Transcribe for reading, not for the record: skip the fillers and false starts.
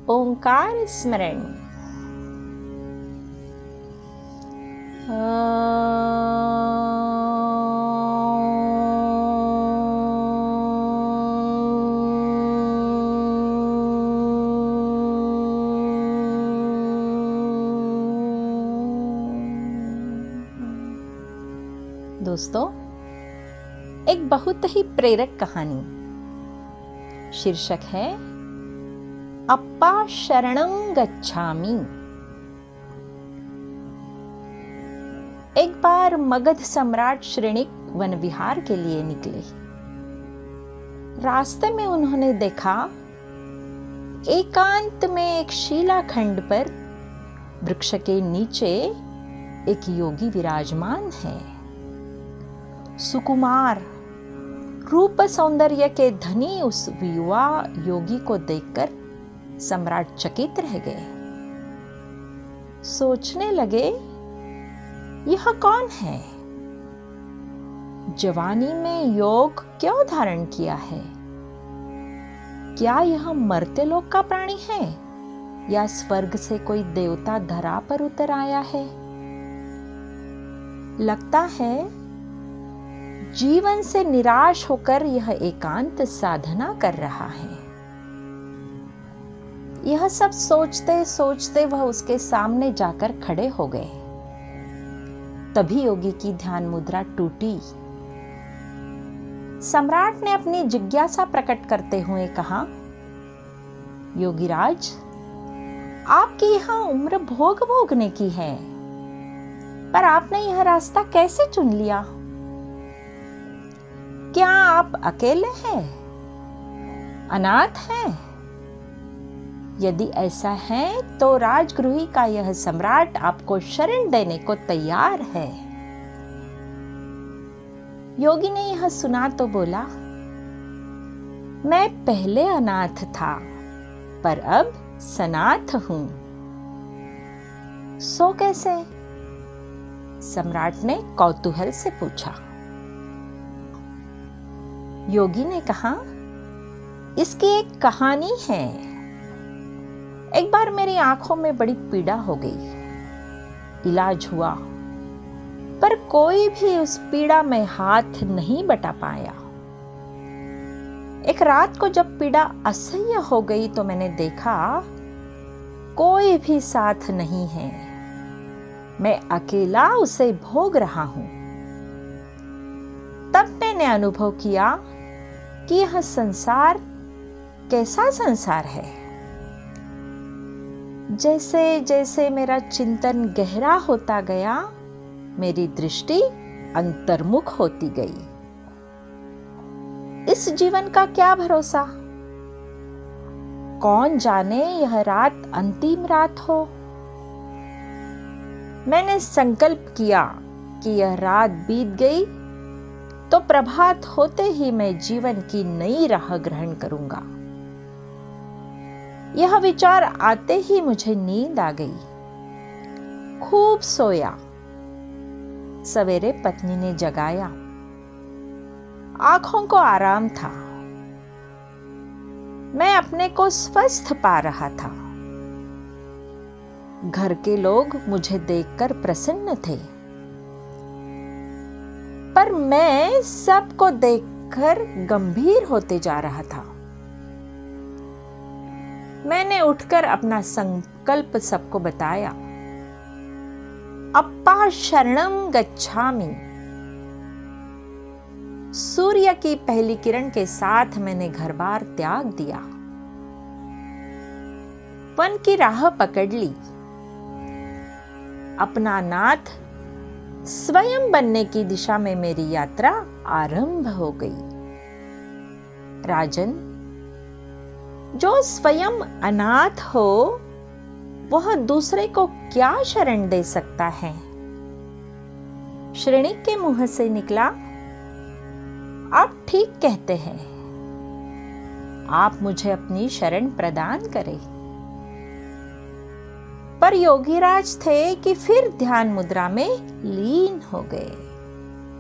ओंकार स्मरण। दोस्तों, एक बहुत ही प्रेरक कहानी, शीर्षक है अप्पा शरणं गच्छामि। एक बार मगध सम्राट श्रेणिक वन विहार के लिए निकले। रास्ते में उन्होंने देखा एकांत में एक शिलाखंड पर वृक्ष के नीचे एक योगी विराजमान है। सुकुमार रूप सौंदर्य के धनी उस युवा योगी को देखकर सम्राट चकित रह गए। सोचने लगे, यह कौन है? जवानी में योग क्यों धारण किया है? क्या यह मर्त्य लोक का प्राणी है या स्वर्ग से कोई देवता धरा पर उतर आया है? लगता है जीवन से निराश होकर यह एकांत साधना कर रहा है। यह सब सोचते सोचते वह उसके सामने जाकर खड़े हो गए। तभी योगी की ध्यान मुद्रा टूटी। सम्राट ने अपनी जिज्ञासा प्रकट करते हुए कहा, योगीराज, आपकी यह उम्र भोग भोगने की है, पर आपने यह रास्ता कैसे चुन लिया? क्या आप अकेले हैं? अनाथ हैं? यदि ऐसा है तो राजगृही का यह सम्राट आपको शरण देने को तैयार है। योगी ने यह सुना तो बोला, मैं पहले अनाथ था पर अब सनाथ हूं। सो कैसे? सम्राट ने कौतूहल से पूछा। योगी ने कहा, इसकी एक कहानी है। एक बार मेरी आंखों में बड़ी पीड़ा हो गई। इलाज हुआ, पर कोई भी उस पीड़ा में हाथ नहीं बटा पाया। एक रात को जब पीड़ा असह्य हो गई तो मैंने देखा कोई भी साथ नहीं है। मैं अकेला उसे भोग रहा हूं। तब मैंने अनुभव किया कि यह संसार कैसा संसार है। जैसे जैसे मेरा चिंतन गहरा होता गया, मेरी दृष्टि अंतर्मुख होती गई। इस जीवन का क्या भरोसा? कौन जाने यह रात अंतिम रात हो। मैंने संकल्प किया कि यह रात बीत गई तो प्रभात होते ही मैं जीवन की नई राह ग्रहण करूंगा। यह विचार आते ही मुझे नींद आ गई। खूब सोया। सवेरे पत्नी ने जगाया। आंखों को आराम था। मैं अपने को स्वस्थ पा रहा था। घर के लोग मुझे देखकर प्रसन्न थे, पर मैं सबको देखकर गंभीर होते जा रहा था। मैंने उठकर अपना संकल्प सबको बताया, अप्पा शरणं गच्छामि। सूर्य की पहली किरण के साथ मैंने घर बार त्याग दिया। वन की राह पकड़ ली। अपना नाथ स्वयं बनने की दिशा में मेरी यात्रा आरंभ हो गई। राजन, जो स्वयं अनाथ हो वह दूसरे को क्या शरण दे सकता है? श्रेणिक के मुंह से निकला, आप ठीक कहते हैं। आप मुझे अपनी शरण प्रदान करें। पर योगीराज थे कि फिर ध्यान मुद्रा में लीन हो गए।